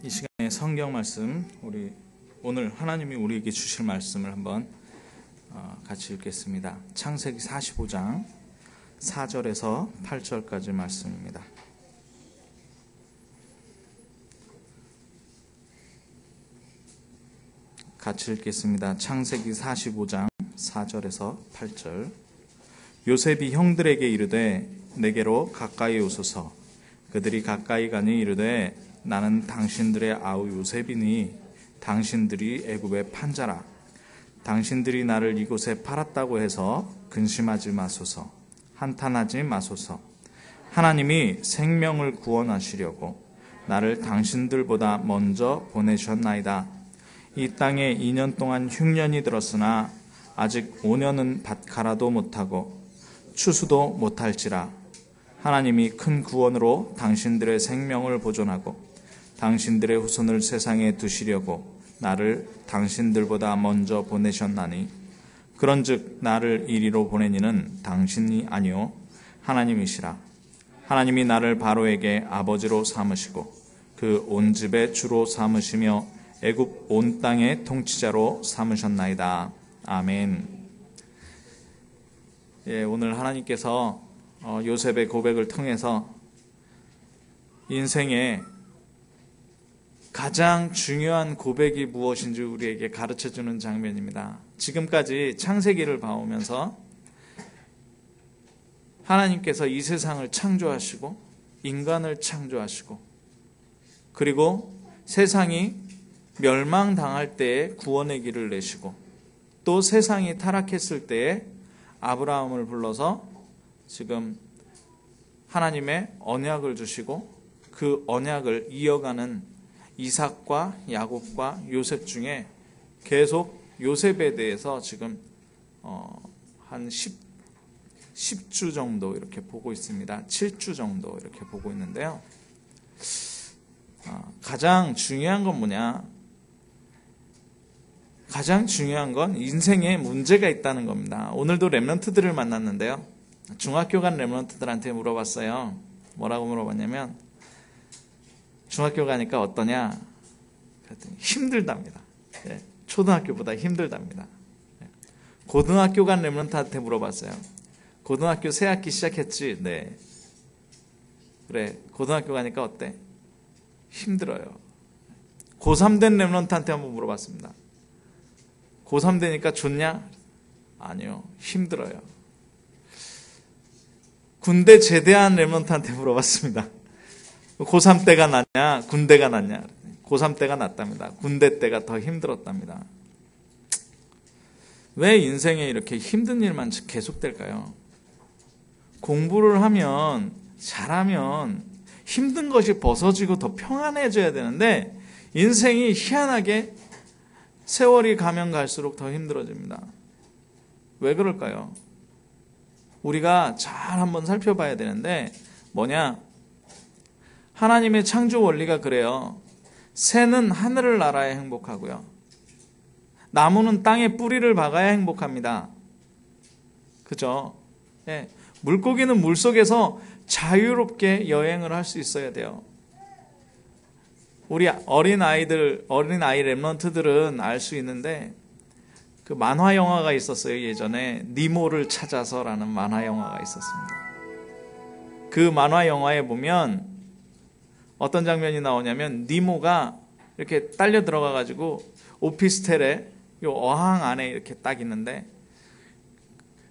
이 시간에 성경 말씀, 오늘 하나님이 우리에게 주실 말씀을 한번 같이 읽겠습니다. 창세기 45장 4절에서 8절까지 말씀입니다. 같이 읽겠습니다. 창세기 45장 4절에서 8절. 요셉이 형들에게 이르되 내게로 가까이 오소서. 그들이 가까이 가니 이르되 나는 당신들의 아우 요셉이니 당신들이 애굽의 판자라. 당신들이 나를 이곳에 팔았다고 해서 근심하지 마소서. 한탄하지 마소서. 하나님이 생명을 구원하시려고 나를 당신들보다 먼저 보내셨나이다. 이 땅에 2년 동안 흉년이 들었으나 아직 5년은 밭갈아도 못하고 추수도 못할지라. 하나님이 큰 구원으로 당신들의 생명을 보존하고 당신들의 후손을 세상에 두시려고 나를 당신들보다 먼저 보내셨나니 그런즉 나를 이리로 보내니는 당신이 아니요 하나님이시라. 하나님이 나를 바로에게 아버지로 삼으시고 그 온 집의 주로 삼으시며 애굽 온 땅의 통치자로 삼으셨나이다. 아멘. 오늘 하나님께서 요셉의 고백을 통해서 인생의 가장 중요한 고백이 무엇인지 우리에게 가르쳐주는 장면입니다. 지금까지 창세기를 봐오면서 하나님께서 이 세상을 창조하시고 인간을 창조하시고 그리고 세상이 멸망당할 때에 구원의 길을 내시고 또 세상이 타락했을 때에 아브라함을 불러서 지금 하나님의 언약을 주시고 그 언약을 이어가는 이삭과 야곱과 요셉 중에 계속 요셉에 대해서 지금 한 10주 정도 이렇게 보고 있습니다. 7주 정도 이렇게 보고 있는데요. 가장 중요한 건 뭐냐? 가장 중요한 건 인생에 문제가 있다는 겁니다. 오늘도 렘넌트들을 만났는데요. 중학교 간 렘넌트들한테 물어봤어요. 뭐라고 물어봤냐면 중학교 가니까 어떠냐? 그랬더니 힘들답니다. 초등학교보다 힘들답니다. 고등학교 간 렘넌트한테 물어봤어요. 고등학교 새 학기 시작했지? 네. 그래, 고등학교 가니까 어때? 힘들어요. 고3 된 렘넌트한테 한번 물어봤습니다. 고3 되니까 좋냐? 아니요, 힘들어요. 군대 제대한 렘넌트한테 물어봤습니다. 고3 때가 낫냐? 군대가 낫냐? 고3 때가 낫답니다. 군대 때가 더 힘들었답니다. 왜 인생에 이렇게 힘든 일만 계속될까요? 공부를 하면, 잘하면 힘든 것이 벗어지고 더 평안해져야 되는데 인생이 희한하게 세월이 가면 갈수록 더 힘들어집니다. 왜 그럴까요? 우리가 잘 한번 살펴봐야 되는데 뭐냐? 하나님의 창조 원리가 그래요. 새는 하늘을 날아야 행복하고요. 나무는 땅에 뿌리를 박아야 행복합니다. 그죠? 네. 물고기는 물속에서 자유롭게 여행을 할 수 있어야 돼요. 우리 어린아이 렘넌트들은 알 수 있는데 그 만화 영화가 있었어요. 예전에 니모를 찾아서라는 만화 영화가 있었습니다. 그 만화 영화에 보면 어떤 장면이 나오냐면 니모가 이렇게 딸려 들어가가지고 오피스텔에 요 어항 안에 이렇게 딱 있는데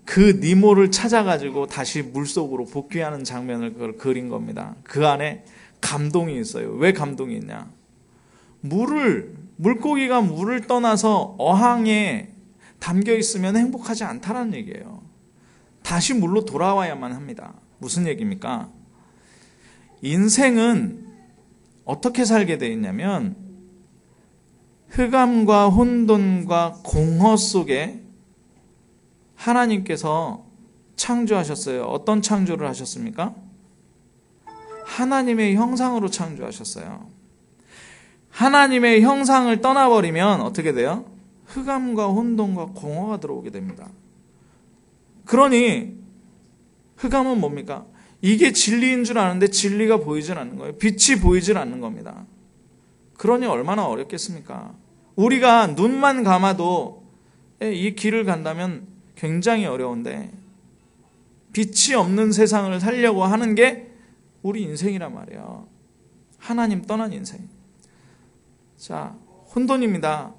그 니모를 찾아가지고 다시 물속으로 복귀하는 장면을 그걸 그린 겁니다. 그 안에 감동이 있어요. 왜 감동이 있냐? 물고기가 물을 떠나서 어항에 담겨 있으면 행복하지 않다라는 얘기예요. 다시 물로 돌아와야만 합니다. 무슨 얘기입니까? 인생은 어떻게 살게 되어 있냐면 흑암과 혼돈과 공허 속에 하나님께서 창조하셨어요. 어떤 창조를 하셨습니까? 하나님의 형상으로 창조하셨어요. 하나님의 형상을 떠나버리면 어떻게 돼요? 흑암과 혼돈과 공허가 들어오게 됩니다. 그러니 흑암은 뭡니까? 이게 진리인 줄 아는데 진리가 보이질 않는 거예요. 빛이 보이질 않는 겁니다. 그러니 얼마나 어렵겠습니까? 우리가 눈만 감아도 이 길을 간다면 굉장히 어려운데 빛이 없는 세상을 살려고 하는 게 우리 인생이란 말이에요. 하나님 떠난 인생. 자, 혼돈입니다.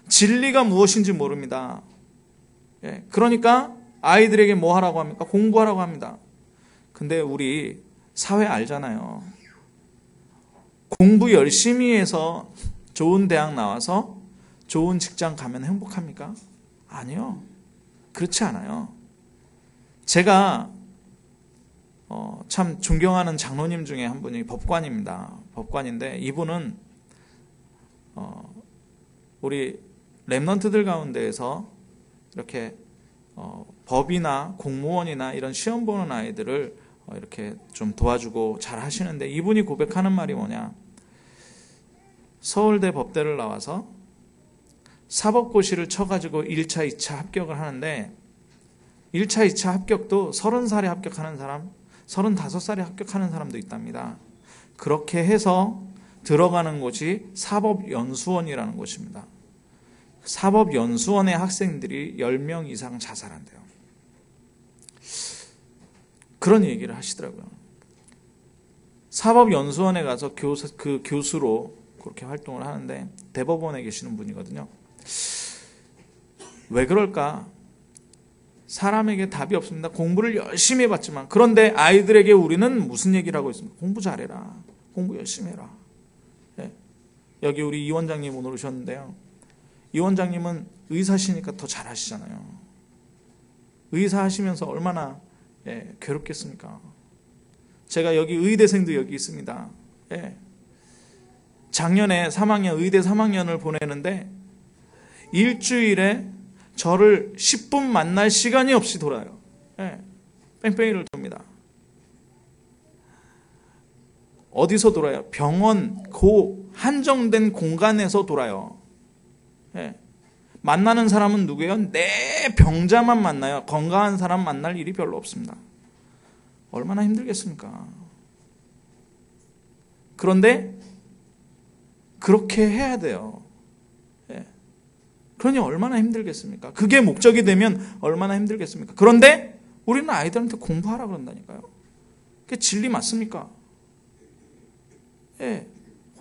진리가 무엇인지 모릅니다. 그러니까 아이들에게 뭐 하라고 합니까? 공부하라고 합니다. 근데 우리 사회 알잖아요. 공부 열심히 해서 좋은 대학 나와서 좋은 직장 가면 행복합니까? 아니요. 그렇지 않아요. 제가 참 존경하는 장로님 중에 한 분이 법관입니다. 법관인데 이분은 우리 렘넌트들 가운데에서 이렇게 법이나 공무원이나 이런 시험 보는 아이들을 이렇게 좀 도와주고 잘 하시는데 이분이 고백하는 말이 뭐냐? 서울대 법대를 나와서 사법고시를 쳐가지고 1차, 2차 합격을 하는데 1차, 2차 합격도 30살에 합격하는 사람, 35살에 합격하는 사람도 있답니다. 그렇게 해서 들어가는 곳이 사법연수원이라는 곳입니다. 사법연수원의 학생들이 10명 이상 자살한대요. 그런 얘기를 하시더라고요. 사법연수원에 가서 그 교수로 그렇게 활동을 하는데 대법원에 계시는 분이거든요. 왜 그럴까? 사람에게 답이 없습니다. 공부를 열심히 해봤지만 그런데 아이들에게 우리는 무슨 얘기를 하고 있습니까? 공부 잘해라. 공부 열심히 해라. 여기 우리 이 원장님 오늘 오셨는데요. 이 원장님은 의사시니까 더 잘하시잖아요. 의사 하시면서 얼마나 괴롭겠습니까? 제가 여기 의대생도 여기 있습니다. 작년에 3학년 의대 3학년을 보내는데 일주일에 저를 10분 만날 시간이 없이 돌아요. 뺑뺑이를 돕니다. 어디서 돌아요? 병원, 한정된 공간에서 돌아요. 만나는 사람은 누구예요? 내 병자만 만나요. 건강한 사람 만날 일이 별로 없습니다. 얼마나 힘들겠습니까? 그런데 그렇게 해야 돼요. 그러니 얼마나 힘들겠습니까? 그게 목적이 되면 얼마나 힘들겠습니까? 그런데 우리는 아이들한테 공부하라 그런다니까요. 그게 진리 맞습니까?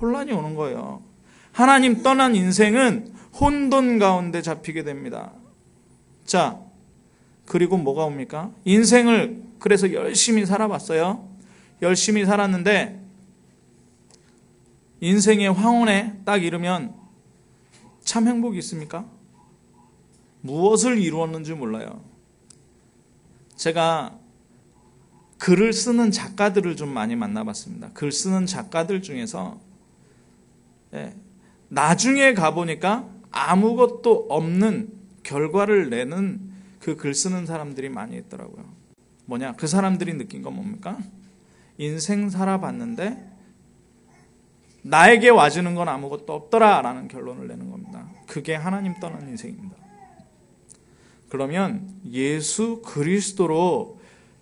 혼란이 오는 거예요. 하나님 떠난 인생은 혼돈 가운데 잡히게 됩니다. 자, 그리고 뭐가 옵니까? 인생을 그래서 열심히 살아봤어요. 열심히 살았는데 인생의 황혼에 딱 이르면 참 행복이 있습니까? 무엇을 이루었는지 몰라요. 제가 글을 쓰는 작가들을 좀 많이 만나봤습니다. 글 쓰는 작가들 중에서 나중에 가보니까 아무것도 없는 결과를 내는 그 글 쓰는 사람들이 많이 있더라고요. 뭐냐? 그 사람들이 느낀 건 뭡니까? 인생 살아봤는데 나에게 와주는 건 아무것도 없더라라는 결론을 내는 겁니다. 그게 하나님 떠난 인생입니다. 그러면 예수 그리스도로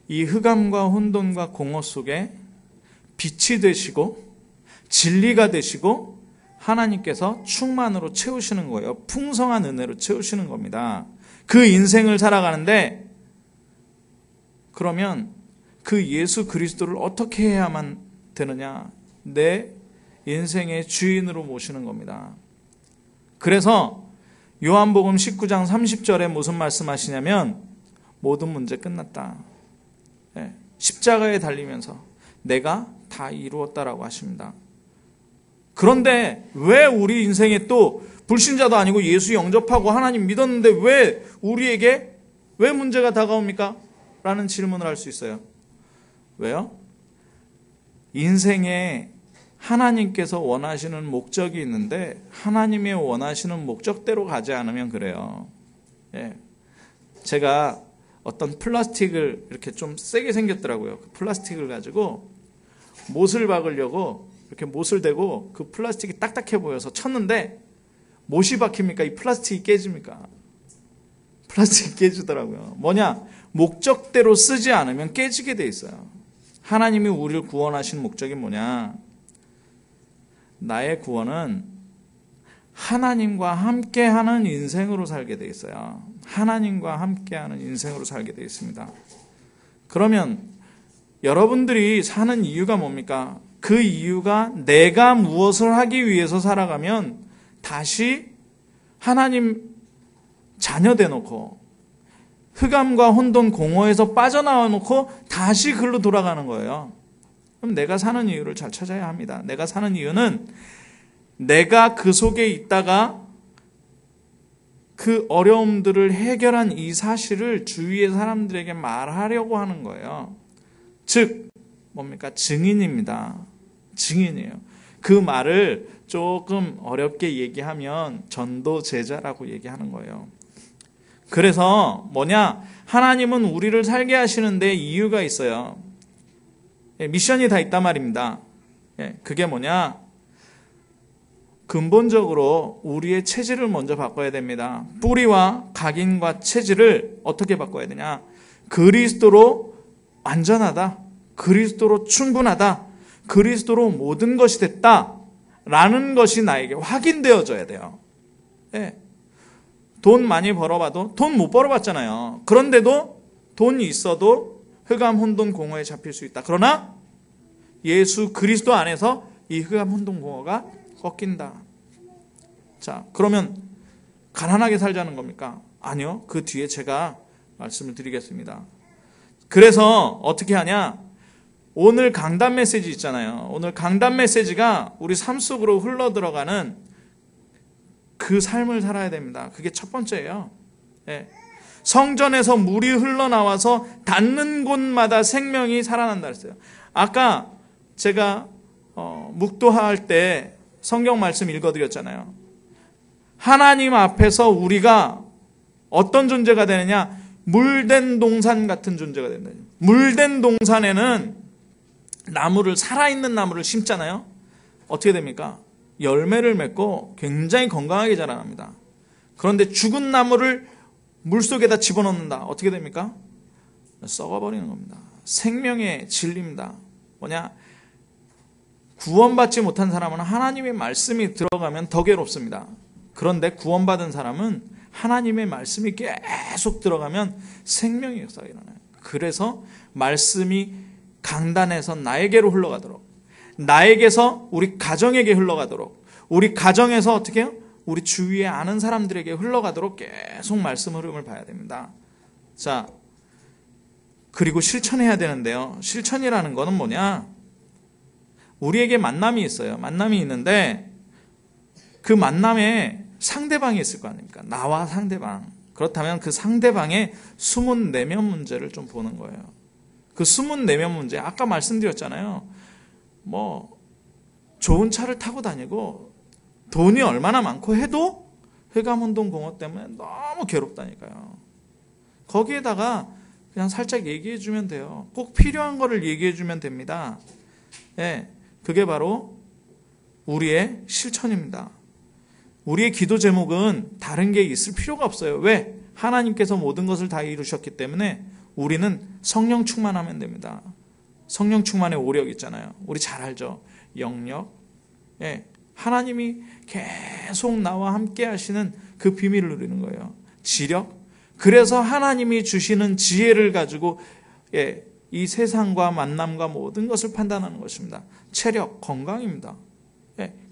이 흑암과 혼돈과 공허 속에 빛이 되시고 진리가 되시고 하나님께서 충만으로 채우시는 거예요. 풍성한 은혜로 채우시는 겁니다. 그 인생을 살아가는데 그러면 그 예수 그리스도를 어떻게 해야만 되느냐? 내 인생의 주인으로 모시는 겁니다. 그래서 요한복음 19장 30절에 무슨 말씀하시냐면 모든 문제 끝났다. 십자가에 달리면서 내가 다 이루었다라고 하십니다. 그런데 왜 우리 인생에 또 불신자도 아니고 예수 영접하고 하나님 믿었는데 왜 우리에게 왜 문제가 다가옵니까? 라는 질문을 할 수 있어요. 왜요? 인생에 하나님께서 원하시는 목적이 있는데 하나님의 원하시는 목적대로 가지 않으면 그래요. 제가 어떤 플라스틱을 이렇게 좀 세게 생겼더라고요. 그 플라스틱을 가지고 못을 박으려고 이렇게 못을 대고 그 플라스틱이 딱딱해 보여서 쳤는데 못이 박힙니까? 이 플라스틱이 깨집니까? 플라스틱이 깨지더라고요. 뭐냐? 목적대로 쓰지 않으면 깨지게 돼 있어요. 하나님이 우리를 구원하신 목적이 뭐냐? 나의 구원은 하나님과 함께하는 인생으로 살게 되어 있어요. 하나님과 함께하는 인생으로 살게 되어 있습니다. 그러면 여러분들이 사는 이유가 뭡니까? 그 이유가 내가 무엇을 하기 위해서 살아가면 다시 하나님 자녀 되놓고 흑암과 혼돈 공허에서 빠져나와 놓고 다시 글로 돌아가는 거예요. 그럼 내가 사는 이유를 잘 찾아야 합니다. 내가 사는 이유는 내가 그 속에 있다가 그 어려움들을 해결한 이 사실을 주위의 사람들에게 말하려고 하는 거예요. 즉 뭡니까? 증인입니다. 증인이에요. 그 말을 조금 어렵게 얘기하면 전도 제자라고 얘기하는 거예요. 그래서 뭐냐? 하나님은 우리를 살게 하시는데 이유가 있어요. 미션이 다 있단 말입니다. 그게 뭐냐? 근본적으로 우리의 체질을 먼저 바꿔야 됩니다. 뿌리와 각인과 체질을 어떻게 바꿔야 되냐? 그리스도로 완전하다. 그리스도로 충분하다. 그리스도로 모든 것이 됐다. 라는 것이 나에게 확인되어져야 돼요. 돈 많이 벌어봐도 돈 못 벌어봤잖아요. 그런데도 돈이 있어도 흑암 혼돈 공허에 잡힐 수 있다. 그러나 예수 그리스도 안에서 이 흑암 혼돈 공허가 꺾인다. 자, 그러면 가난하게 살자는 겁니까? 아니요. 그 뒤에 제가 말씀을 드리겠습니다. 그래서 어떻게 하냐? 오늘 강단 메시지 있잖아요. 오늘 강단 메시지가 우리 삶 속으로 흘러들어가는 그 삶을 살아야 됩니다. 그게 첫 번째예요. 성전에서 물이 흘러나와서 닿는 곳마다 생명이 살아난다 그랬어요. 아까 제가 묵도할 때 성경 말씀 읽어드렸잖아요. 하나님 앞에서 우리가 어떤 존재가 되느냐? 물된 동산 같은 존재가 된다. 물된 동산에는 나무를, 살아있는 나무를 심잖아요. 어떻게 됩니까? 열매를 맺고 굉장히 건강하게 자라납니다. 그런데 죽은 나무를 물속에다 집어넣는다. 어떻게 됩니까? 썩어버리는 겁니다. 생명의 진리입니다. 뭐냐? 구원받지 못한 사람은 하나님의 말씀이 들어가면 더 괴롭습니다. 그런데 구원받은 사람은 하나님의 말씀이 계속 들어가면 생명의 역사가 일어나요. 그래서 말씀이 강단에서 나에게로 흘러가도록, 나에게서 우리 가정에게 흘러가도록, 우리 가정에서 어떻게 해요? 우리 주위에 아는 사람들에게 흘러가도록 계속 말씀 흐름을 봐야 됩니다. 자, 그리고 실천해야 되는데요. 실천이라는 거는 뭐냐? 우리에게 만남이 있어요. 만남이 있는데 그 만남에 상대방이 있을 거 아닙니까? 나와 상대방. 그렇다면 그 상대방의 숨은 내면 문제를 좀 보는 거예요. 그 숨은 내면 문제, 아까 말씀드렸잖아요. 좋은 차를 타고 다니고 돈이 얼마나 많고 해도 회감운동 공허 때문에 너무 괴롭다니까요. 거기에다가 그냥 살짝 얘기해 주면 돼요. 꼭 필요한 거를 얘기해 주면 됩니다. 그게 바로 우리의 실천입니다. 우리의 기도 제목은 다른 게 있을 필요가 없어요. 왜? 하나님께서 모든 것을 다 이루셨기 때문에 우리는 성령 충만하면 됩니다. 성령 충만의 오력 있잖아요. 우리 잘 알죠? 영력. 하나님이 계속 나와 함께 하시는 그 비밀을 누리는 거예요. 지력. 그래서 하나님이 주시는 지혜를 가지고 이 세상과 만남과 모든 것을 판단하는 것입니다. 체력, 건강입니다.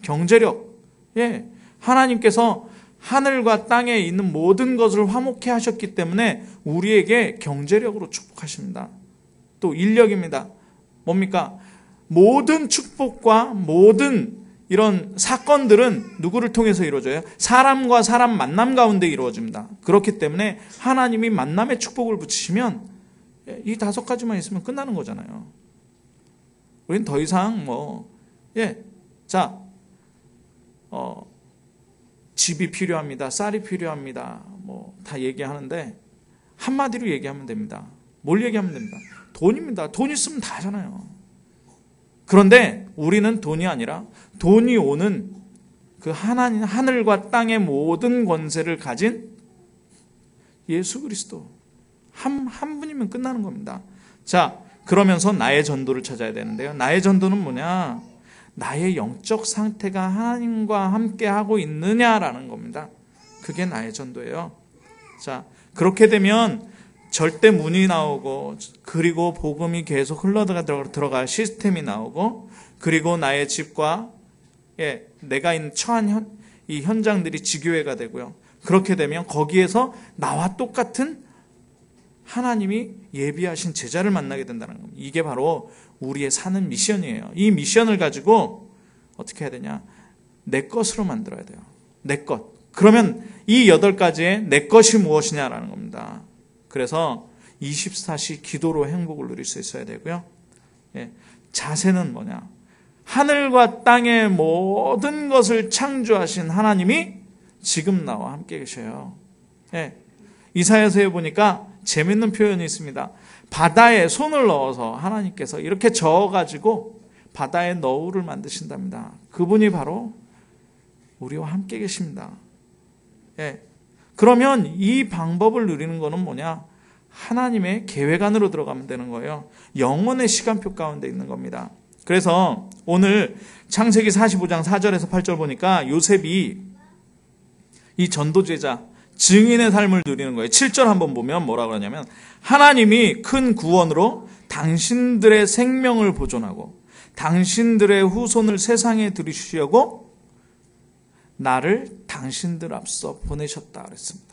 경제력. 하나님께서 하늘과 땅에 있는 모든 것을 화목해 하셨기 때문에 우리에게 경제력으로 축복하십니다. 또 인력입니다. 뭡니까? 모든 축복과 모든 이런 사건들은 누구를 통해서 이루어져요? 사람과 사람 만남 가운데 이루어집니다. 그렇기 때문에 하나님이 만남의 축복을 붙이시면 이 5가지만 있으면 끝나는 거잖아요. 우린 더 이상 집이 필요합니다. 쌀이 필요합니다. 다 얘기하는데 한마디로 얘기하면 됩니다. 뭘 얘기하면 됩니다? 돈입니다. 돈 있으면 다 하잖아요. 그런데 우리는 돈이 아니라 돈이 오는 그 하나님, 하늘과 땅의 모든 권세를 가진 예수 그리스도 한 분이면 끝나는 겁니다. 자, 그러면서 나의 전도를 찾아야 되는데요. 나의 전도는 뭐냐? 나의 영적 상태가 하나님과 함께 하고 있느냐라는 겁니다. 그게 나의 전도예요. 자, 그렇게 되면 절대 문이 나오고, 그리고 복음이 계속 흘러들어갈 시스템이 나오고, 그리고 나의 집과 내가 있는 처한 이 현장들이 지교회가 되고요. 그렇게 되면 거기에서 나와 똑같은 하나님이 예비하신 제자를 만나게 된다는 겁니다. 이게 바로 우리의 사는 미션이에요. 이 미션을 가지고 어떻게 해야 되냐? 내 것으로 만들어야 돼요. 내 것. 그러면 이 8가지의 내 것이 무엇이냐라는 겁니다. 그래서 24시 기도로 행복을 누릴 수 있어야 되고요. 자세는 뭐냐? 하늘과 땅의 모든 것을 창조하신 하나님이 지금 나와 함께 계셔요. 이사야서에 보니까 재밌는 표현이 있습니다. 바다에 손을 넣어서 하나님께서 이렇게 저어가지고 바다에 너울을 만드신답니다. 그분이 바로 우리와 함께 계십니다. 그러면 이 방법을 누리는 거는 뭐냐? 하나님의 계획 안으로 들어가면 되는 거예요. 영혼의 시간표 가운데 있는 겁니다. 그래서 오늘 창세기 45장 4절에서 8절 보니까 요셉이 이 전도제자 증인의 삶을 누리는 거예요. 7절 한번 보면 뭐라고 하냐면 하나님이 큰 구원으로 당신들의 생명을 보존하고 당신들의 후손을 세상에 들이시려고 나를 당신들 앞서 보내셨다 그랬습니다.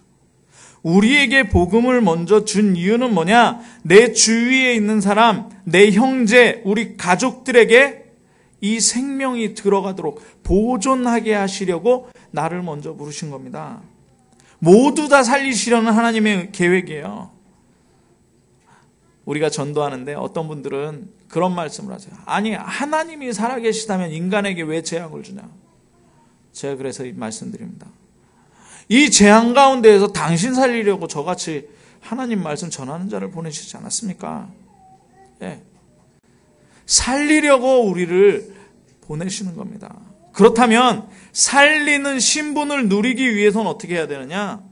우리에게 복음을 먼저 준 이유는 뭐냐? 내 주위에 있는 사람, 내 형제, 우리 가족들에게 이 생명이 들어가도록 보존하게 하시려고 나를 먼저 부르신 겁니다. 모두 다 살리시려는 하나님의 계획이에요. 우리가 전도하는데 어떤 분들은 그런 말씀을 하세요. 아니, 하나님이 살아계시다면 인간에게 왜 재앙을 주냐? 제가 그래서 이 말씀드립니다. 이 재앙 가운데에서 당신 살리려고 저같이 하나님 말씀 전하는 자를 보내시지 않았습니까? 살리려고 우리를 보내시는 겁니다. 그렇다면 살리는 신분을 누리기 위해서는 어떻게 해야 되느냐?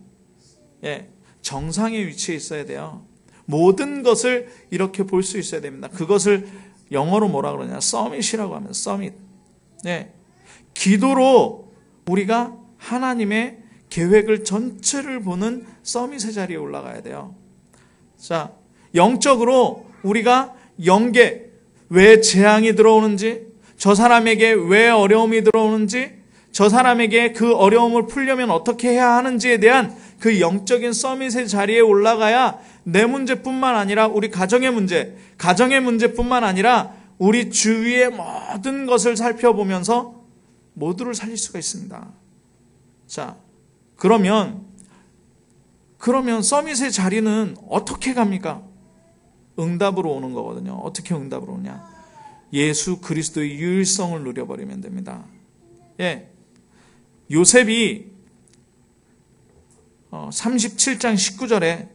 정상의 위치에 있어야 돼요. 모든 것을 이렇게 볼 수 있어야 됩니다. 그것을 영어로 뭐라 그러냐? 서밋이라고 하면 서밋. 기도로 우리가 하나님의 계획을 전체를 보는 서밋의 자리에 올라가야 돼요. 자, 영적으로 우리가 영계, 왜 재앙이 들어오는지, 저 사람에게 왜 어려움이 들어오는지, 저 사람에게 그 어려움을 풀려면 어떻게 해야 하는지에 대한 그 영적인 서밋의 자리에 올라가야 내 문제뿐만 아니라 우리 가정의 문제뿐만 아니라 우리 주위의 모든 것을 살펴보면서 모두를 살릴 수가 있습니다. 자, 그러면 서밋의 자리는 어떻게 갑니까? 응답으로 오는 거거든요. 어떻게 응답으로 오냐? 예수 그리스도의 유일성을 누려버리면 됩니다. 요셉이 37장 19절에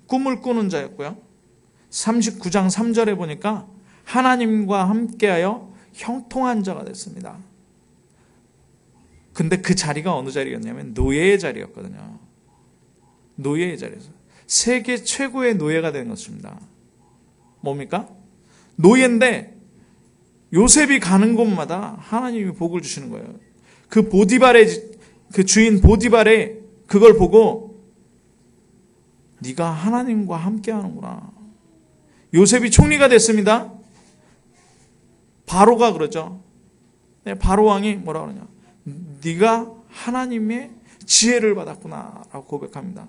꿈을 꾸는 자였고요. 39장 3절에 보니까 하나님과 함께하여 형통한 자가 됐습니다. 근데 그 자리가 어느 자리였냐면 노예의 자리였거든요. 노예의 자리에서 세계 최고의 노예가 된 것입니다. 뭡니까? 노예인데 요셉이 가는 곳마다 하나님이 복을 주시는 거예요. 그 주인 보디발의 그걸 보고 네가 하나님과 함께 하는구나. 요셉이 총리가 됐습니다. 바로가 그러죠. 바로 왕이 뭐라 그러냐? 네가 하나님의 지혜를 받았구나 라고 고백합니다.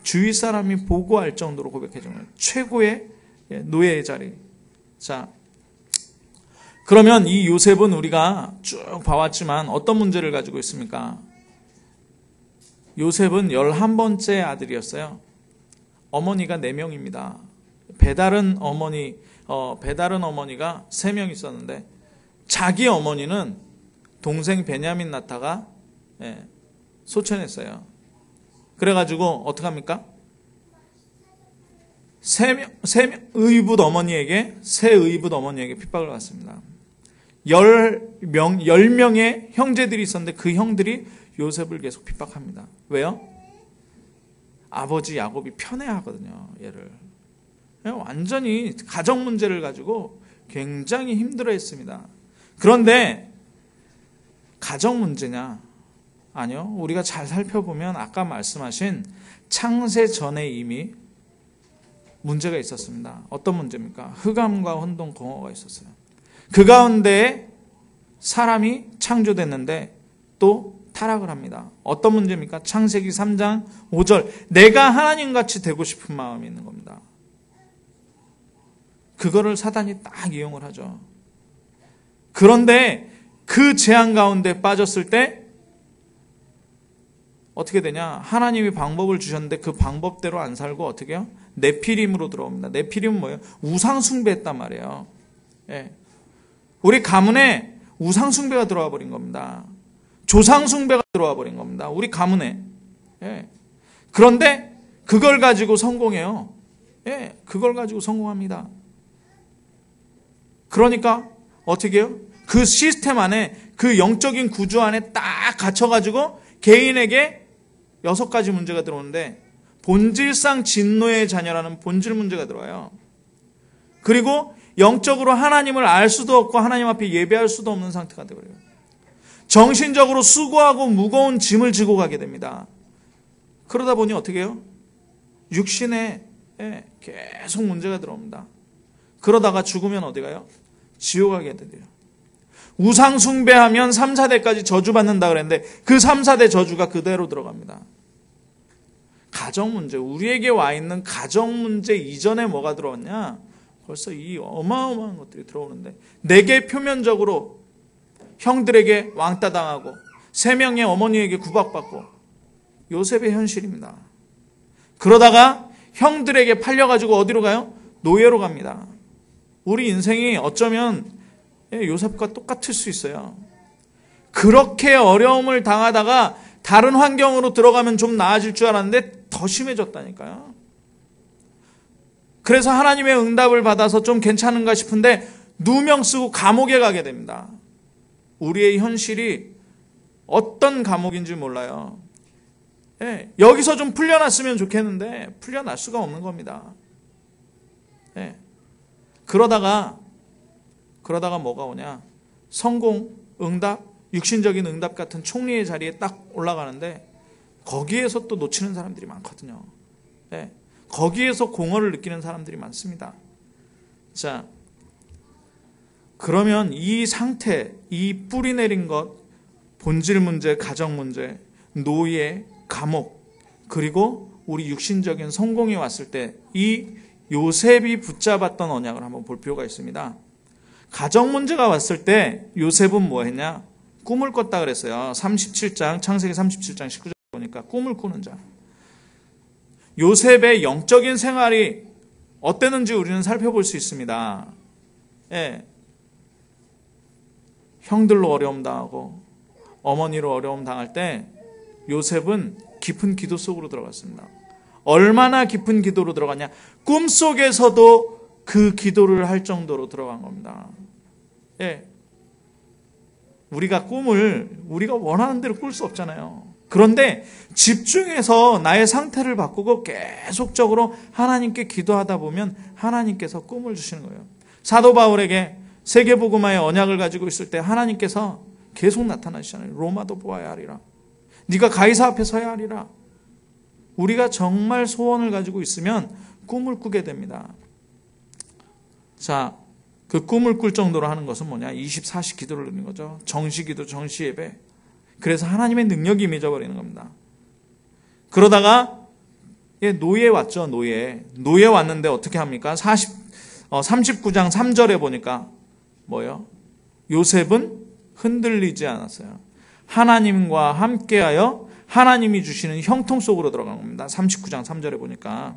주위 사람이 보고 알 정도로 고백해 주는 최고의 노예의 자리. 자, 그러면 이 요셉은 우리가 쭉 봐왔지만 어떤 문제를 가지고 있습니까? 요셉은 11번째 아들이었어요. 어머니가 4명입니다. 배다른 어머니가 3명 있었는데 자기 어머니는 동생 베냐민 나타가 소천했어요. 그래가지고 어떡합니까? 새 의붓 어머니에게 핍박을 받습니다. 10명의 형제들이 있었는데 그 형들이 요셉을 계속 핍박합니다. 왜요? 아버지 야곱이 편애하거든요. 얘를. 완전히 가정 문제를 가지고 굉장히 힘들어했습니다. 그런데 가정 문제냐? 아니요. 우리가 잘 살펴보면 아까 말씀하신 창세 전에 이미 문제가 있었습니다. 어떤 문제입니까? 흑암과 혼돈, 공허가 있었어요. 그 가운데 사람이 창조됐는데 또 타락을 합니다. 어떤 문제입니까? 창세기 3장 5절. 내가 하나님같이 되고 싶은 마음이 있는 겁니다. 그거를 사단이 딱 이용을 하죠. 그런데 그 재앙 가운데 빠졌을 때 어떻게 되냐? 하나님이 방법을 주셨는데 그 방법대로 안 살고 어떻게 해요? 네피림으로 들어옵니다. 네피림은 뭐예요? 우상 숭배했단 말이에요. 예. 우리 가문에 우상 숭배가 들어와 버린 겁니다. 조상 숭배가 들어와 버린 겁니다. 우리 가문에. 예. 그런데 그걸 가지고 성공해요. 예. 그걸 가지고 성공합니다. 그러니까 어떻게 해요? 그 시스템 안에, 그 영적인 구조 안에 딱 갇혀가지고 개인에게 6가지 문제가 들어오는데 본질상 진노의 자녀라는 본질 문제가 들어와요. 그리고 영적으로 하나님을 알 수도 없고 하나님 앞에 예배할 수도 없는 상태가 되어버려요. 정신적으로 수고하고 무거운 짐을 지고 가게 됩니다. 그러다 보니 어떻게 해요? 육신에 계속 문제가 들어옵니다. 그러다가 죽으면 어디 가요? 지옥 가게 돼요. 우상 숭배하면 3, 4대까지 저주받는다 그랬는데 그 3, 4대 저주가 그대로 들어갑니다. 가정 문제, 우리에게 와 있는 가정 문제 이전에 뭐가 들어왔냐? 벌써 이 어마어마한 것들이 들어오는데 내게 표면적으로 형들에게 왕따 당하고 3명의 어머니에게 구박받고 요셉의 현실입니다. 그러다가 형들에게 팔려가지고 어디로 가요? 노예로 갑니다. 우리 인생이 어쩌면 요셉과 똑같을 수 있어요. 그렇게 어려움을 당하다가 다른 환경으로 들어가면 좀 나아질 줄 알았는데 더 심해졌다니까요. 그래서 하나님의 응답을 받아서 좀 괜찮은가 싶은데 누명 쓰고 감옥에 가게 됩니다. 우리의 현실이 어떤 감옥인지 몰라요. 예, 여기서 좀 풀려났으면 좋겠는데 풀려날 수가 없는 겁니다. 예, 그러다가 뭐가 오냐? 성공, 응답, 육신적인 응답 같은 총리의 자리에 딱 올라가는데 거기에서 또 놓치는 사람들이 많거든요. 네. 거기에서 공허를 느끼는 사람들이 많습니다. 자, 그러면 이 상태, 이 뿌리 내린 것, 본질 문제, 가정 문제, 노예, 감옥, 그리고 우리 육신적인 성공이 왔을 때 이 요셉이 붙잡았던 언약을 한번 볼 필요가 있습니다. 가정 문제가 왔을 때 요셉은 뭐 했냐? 꿈을 꿨다 그랬어요. 37장, 창세기 37장 19절 보니까 꿈을 꾸는 자. 요셉의 영적인 생활이 어땠는지 우리는 살펴볼 수 있습니다. 예. 형들로 어려움 당하고 어머니로 어려움 당할 때 요셉은 깊은 기도 속으로 들어갔습니다. 얼마나 깊은 기도로 들어갔냐? 꿈속에서도 그 기도를 할 정도로 들어간 겁니다. 예. 우리가 꿈을 우리가 원하는 대로 꿀 수 없잖아요. 그런데 집중해서 나의 상태를 바꾸고 계속적으로 하나님께 기도하다 보면 하나님께서 꿈을 주시는 거예요. 사도 바울에게 세계복음화의 언약을 가지고 있을 때 하나님께서 계속 나타나시잖아요. 로마도 보아야 하리라. 네가 가이사 앞에 서야 하리라. 우리가 정말 소원을 가지고 있으면 꿈을 꾸게 됩니다. 자, 그 꿈을 꿀 정도로 하는 것은 뭐냐? 24시 기도를 드리는 거죠. 정시기도, 정시예배. 그래서 하나님의 능력이 임해져 버리는 겁니다. 그러다가 노예 왔죠. 노예 왔는데 어떻게 합니까? 39장 3절에 보니까 뭐예요? 요셉은 흔들리지 않았어요. 하나님과 함께하여 하나님이 주시는 형통 속으로 들어간 겁니다. 39장 3절에 보니까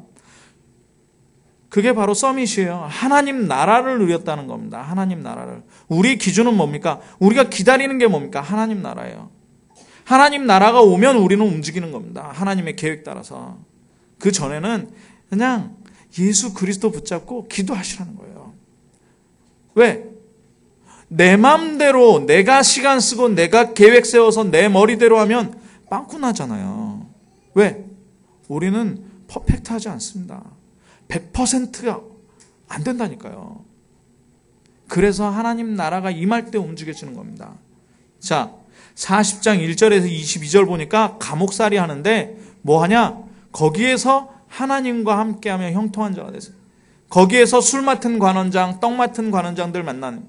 그게 바로 서밋이에요. 하나님 나라를 누렸다는 겁니다. 하나님 나라를. 우리 기준은 뭡니까? 우리가 기다리는 게 뭡니까? 하나님 나라예요. 하나님 나라가 오면 우리는 움직이는 겁니다. 하나님의 계획 따라서. 그 전에는 그냥 예수 그리스도 붙잡고 기도하시라는 거예요. 왜? 내 맘대로 내가 시간 쓰고 내가 계획 세워서 내 머리대로 하면 빵꾸 나잖아요. 왜? 우리는 퍼펙트하지 않습니다. 100%가 안 된다니까요. 그래서 하나님 나라가 임할 때 움직여지는 겁니다. 자, 40장 1절에서 22절 보니까 감옥살이 하는데 뭐 하냐? 거기에서 하나님과 함께하며 형통한 자가 됐어요. 거기에서 술 맡은 관원장, 떡 맡은 관원장들 만나는,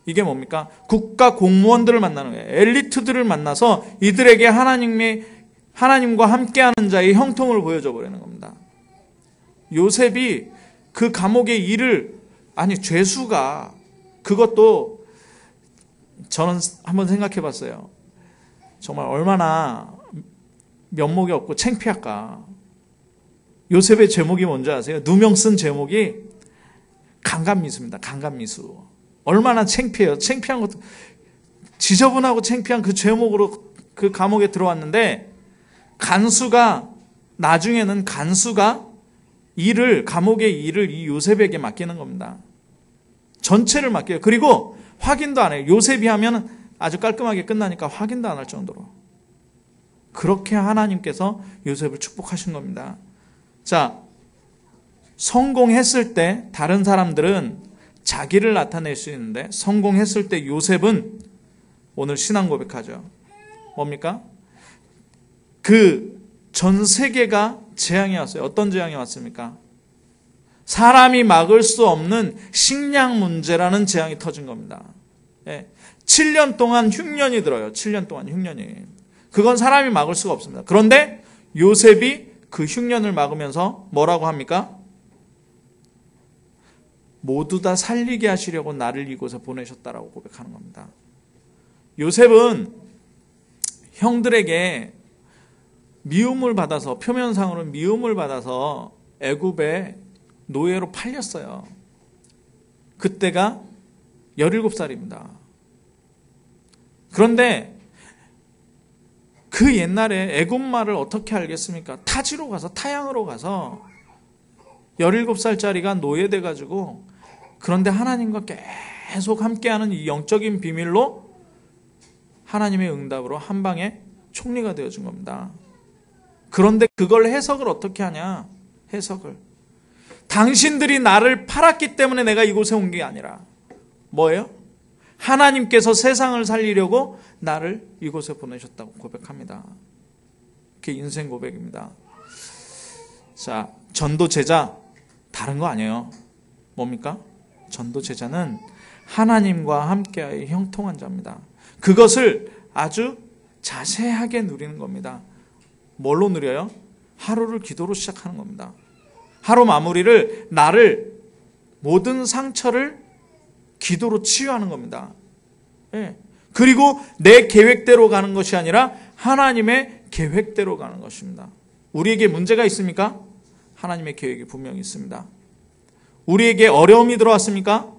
이게 뭡니까? 국가 공무원들을 만나는 거예요. 엘리트들을 만나서 이들에게 하나님과 함께하는 자의 형통을 보여줘 버리는 겁니다. 요셉이 그 감옥의 일을, 죄수가, 그것도 저는 한번 생각해 봤어요. 정말 얼마나 면목이 없고 창피할까. 요셉의 제목이 뭔지 아세요? 누명 쓴 제목이 강간미수입니다. 강간미수. 얼마나 창피해요. 창피한 것도, 지저분하고 창피한 그 제목으로 그 감옥에 들어왔는데, 나중에는 간수가 감옥의 일을 이 요셉에게 맡기는 겁니다. 전체를 맡겨요. 그리고 확인도 안 해요. 요셉이 하면 아주 깔끔하게 끝나니까 확인도 안 할 정도로. 그렇게 하나님께서 요셉을 축복하신 겁니다. 자, 성공했을 때 다른 사람들은 자기를 나타낼 수 있는데, 성공했을 때 요셉은 오늘 신앙 고백하죠. 뭡니까? 전 세계가 재앙이 왔어요. 어떤 재앙이 왔습니까? 사람이 막을 수 없는 식량 문제라는 재앙이 터진 겁니다. 7년 동안 흉년이 들어요. 7년 동안 흉년이. 그건 사람이 막을 수가 없습니다. 그런데 요셉이 그 흉년을 막으면서 뭐라고 합니까? 모두 다 살리게 하시려고 나를 이곳에 보내셨다라고 고백하는 겁니다. 요셉은 형들에게 미움을 받아서, 표면상으로 미움을 받아서 애굽에 노예로 팔렸어요. 그때가 17살입니다. 그런데 그 옛날에 애굽말을 어떻게 알겠습니까? 타양으로 가서 17살짜리가 노예돼가지고, 그런데 하나님과 계속 함께하는 이 영적인 비밀로 하나님의 응답으로 한 방에 총리가 되어준 겁니다. 그런데 그걸 해석을 어떻게 하냐? 해석을. 당신들이 나를 팔았기 때문에 내가 이곳에 온 게 아니라 뭐예요? 하나님께서 세상을 살리려고 나를 이곳에 보내셨다고 고백합니다. 그게 인생 고백입니다. 자, 전도 제자 다른 거 아니에요. 뭡니까? 전도 제자는 하나님과 함께하여 형통한 자입니다. 그것을 아주 자세하게 누리는 겁니다. 뭘로 누려요? 하루를 기도로 시작하는 겁니다. 하루 마무리를, 모든 상처를 기도로 치유하는 겁니다. 그리고 내 계획대로 가는 것이 아니라 하나님의 계획대로 가는 것입니다. 우리에게 문제가 있습니까? 하나님의 계획이 분명히 있습니다. 우리에게 어려움이 들어왔습니까?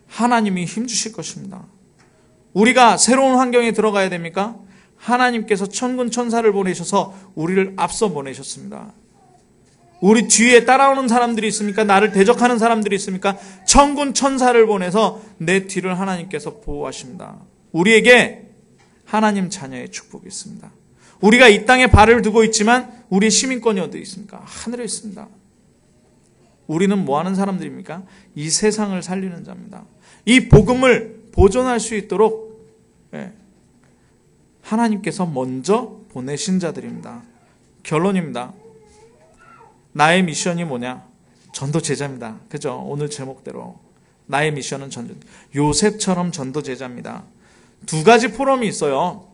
하나님이 힘주실 것입니다. 우리가 새로운 환경에 들어가야 됩니까? 하나님께서 천군 천사를 보내셔서 우리를 앞서 보내셨습니다. 우리 뒤에 따라오는 사람들이 있습니까? 나를 대적하는 사람들이 있습니까? 천군 천사를 보내서 내 뒤를 하나님께서 보호하십니다. 우리에게 하나님 자녀의 축복이 있습니다. 우리가 이 땅에 발을 두고 있지만 우리의 시민권이 어디 있습니까? 하늘에 있습니다. 우리는 뭐 하는 사람들입니까? 이 세상을 살리는 자입니다. 이 복음을 보존할 수 있도록 하나님께서 먼저 보내신 자들입니다. 결론입니다. 나의 미션이 뭐냐? 전도 제자입니다. 그죠? 오늘 제목대로 나의 미션은 전도. 요셉처럼 전도 제자입니다. 두 가지 포럼이 있어요.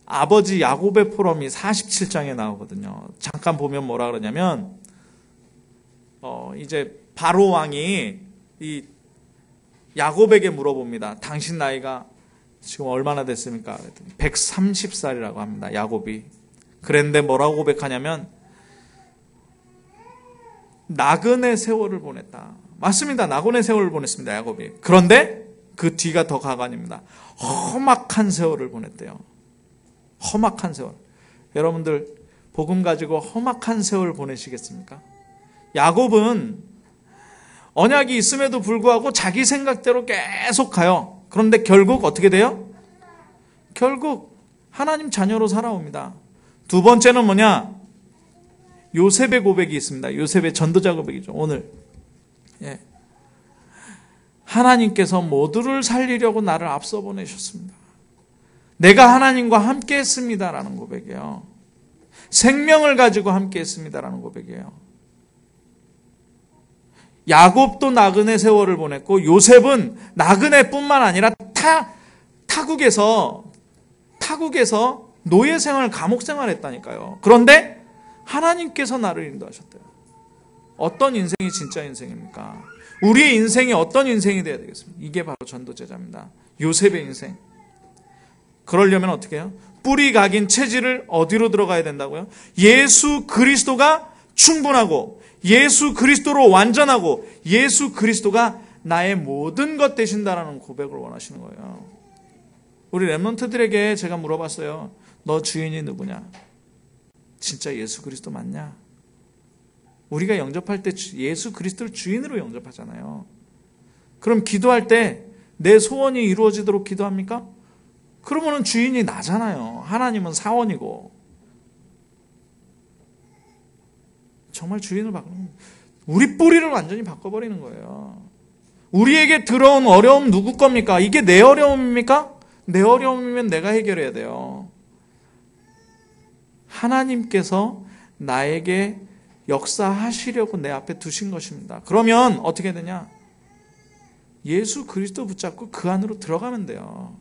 아버지 야곱의 포럼이 47장에 나오거든요. 잠깐 보면 뭐라 그러냐면, 이제 바로 왕이 이 야곱에게 물어봅니다. 당신 나이가 지금 얼마나 됐습니까? 130살이라고 합니다. 야곱이. 그랬는데 뭐라고 고백하냐면, 나그네 세월을 보냈다. 맞습니다. 나그네 세월을 보냈습니다. 야곱이. 그런데 그 뒤가 더 가관입니다. 험악한 세월을 보냈대요. 험악한 세월. 여러분들 복음 가지고 험악한 세월을 보내시겠습니까? 야곱은 언약이 있음에도 불구하고 자기 생각대로 계속 가요. 그런데 결국 어떻게 돼요? 결국 하나님 자녀로 살아옵니다. 두 번째는 뭐냐? 요셉의 고백이 있습니다. 요셉의 전도자 고백이죠. 오늘 하나님께서 모두를 살리려고 나를 앞서 보내셨습니다. 내가 하나님과 함께 했습니다라는 고백이에요. 생명을 가지고 함께 했습니다라는 고백이에요. 야곱도 나그네 세월을 보냈고 요셉은 나그네뿐만 아니라 타국에서 노예 생활, 감옥 생활을 했다니까요. 그런데 하나님께서 나를 인도하셨대요. 어떤 인생이 진짜 인생입니까? 우리의 인생이 어떤 인생이 되어야 되겠습니까? 이게 바로 전도제자입니다. 요셉의 인생. 그러려면 어떻게 해요? 뿌리 각인 체질을 어디로 들어가야 된다고요? 예수 그리스도가 충분하고 예수 그리스도로 완전하고 예수 그리스도가 나의 모든 것 되신다라는 고백을 원하시는 거예요. 우리 렘넌트들에게 제가 물어봤어요. 너 주인이 누구냐? 진짜 예수 그리스도 맞냐? 우리가 영접할 때 예수 그리스도를 주인으로 영접하잖아요. 그럼 기도할 때 내 소원이 이루어지도록 기도합니까? 그러면은 주인이 나잖아요. 하나님은 사원이고. 정말 주인을 바꾸는, 우리 뿌리를 완전히 바꿔버리는 거예요. 우리에게 들어온 어려움 누구 겁니까? 이게 내 어려움입니까? 내 어려움이면 내가 해결해야 돼요. 하나님께서 나에게 역사하시려고 내 앞에 두신 것입니다. 그러면 어떻게 되냐? 예수 그리스도 붙잡고 그 안으로 들어가면 돼요.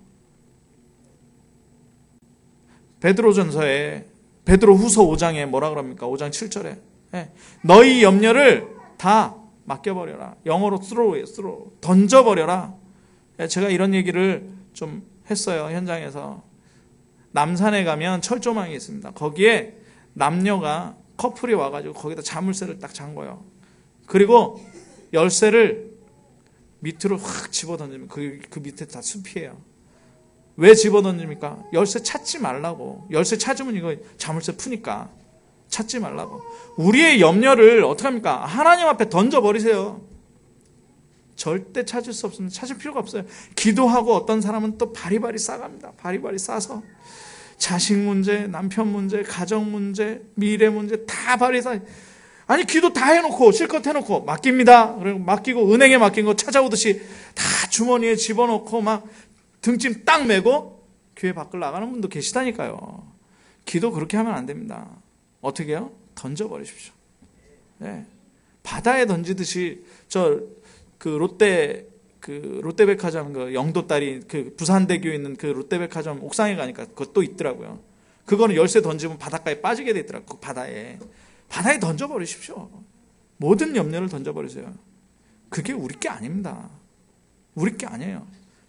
베드로전서에 베드로후서 5장에 뭐라 그럽니까? 5장 7절에 너희 염려를 다 맡겨버려라. 영어로 throw, 던져버려라. 제가 이런 얘기를 좀 했어요. 현장에서. 남산에 가면 철조망이 있습니다. 거기에 남녀가 커플이 와가지고 거기다 자물쇠를 딱 잠궈요. 그리고 열쇠를 밑으로 확 집어던지면 그 밑에 다 숲이에요. 왜 집어던집니까? 열쇠 찾지 말라고. 열쇠 찾으면 이거 자물쇠 푸니까 찾지 말라고. 우리의 염려를 어떻게 합니까? 하나님 앞에 던져버리세요. 절대 찾을 수 없습니다. 찾을 필요가 없어요. 기도하고 어떤 사람은 또 바리바리 싸갑니다. 바리바리 싸서 자식 문제, 남편 문제, 가정 문제, 미래 문제 다 바리 싸. 아니 기도 다 해놓고 실컷 해놓고 맡깁니다. 그리고 맡기고 은행에 맡긴 거 찾아오듯이 다 주머니에 집어넣고 막 등짐 딱 메고 교회 밖을 나가는 분도 계시다니까요. 기도 그렇게 하면 안 됩니다. 어떻게 해요? 던져버리십시오. 네. 바다에 던지듯이 롯데백화점 영도 딸이 부산대교에 있는 그 롯데백화점 옥상에 가니까 그것도 있더라고요. 그거는 열쇠 던지면 바닷가에 빠지게 돼 있더라고요. 그 바다에 던져버리십시오. 모든 염려를 던져버리세요. 그게 우리 게 아닙니다. 우리 게 아니에요.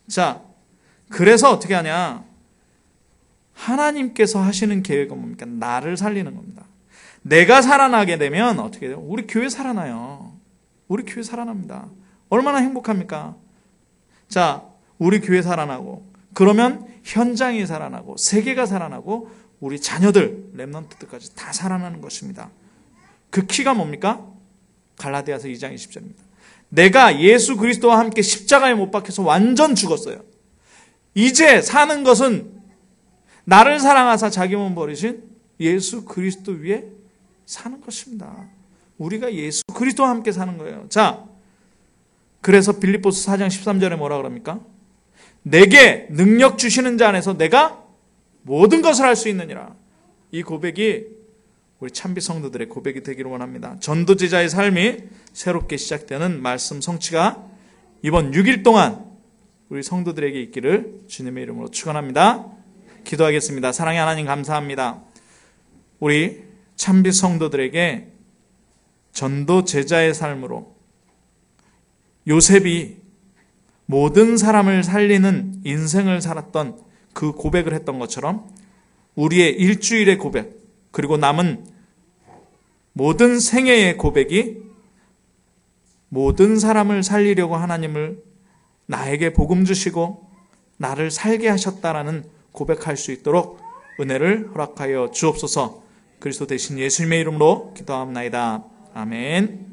자, 그래서 어떻게 하냐? 하나님께서 하시는 계획은 뭡니까? 나를 살리는 겁니다. 내가 살아나게 되면 어떻게 돼요? 우리 교회 살아나요. 우리 교회 살아납니다. 얼마나 행복합니까? 자, 우리 교회 살아나고 그러면 현장이 살아나고 세계가 살아나고 우리 자녀들, 렘넌트들까지 다 살아나는 것입니다. 그 키가 뭡니까? 갈라디아서 2장 20절입니다. 내가 예수 그리스도와 함께 십자가에 못 박혀서 완전 죽었어요. 이제 사는 것은 나를 사랑하사 자기 몸 버리신 예수 그리스도 위에 사는 것입니다. 우리가 예수 그리스도와 함께 사는 거예요. 자, 그래서 빌립보서 4장 13절에 뭐라 그럽니까? 내게 능력 주시는 자 안에서 내가 모든 것을 할 수 있느니라. 이 고백이 우리 참비 성도들의 고백이 되기를 원합니다. 전도제자의 삶이 새롭게 시작되는 말씀 성취가 이번 6일 동안 우리 성도들에게 있기를 주님의 이름으로 축원합니다. 기도하겠습니다. 사랑의 하나님 감사합니다. 우리 참비 성도들에게 전도제자의 삶으로 요셉이 모든 사람을 살리는 인생을 살았던 그 고백을 했던 것처럼 우리의 일주일의 고백 그리고 남은 모든 생애의 고백이 모든 사람을 살리려고 하나님을 나에게 복음 주시고 나를 살게 하셨다라는 고백할 수 있도록 은혜를 허락하여 주옵소서. 그리스도 대신 예수님의 이름으로 기도합나이다. 아멘.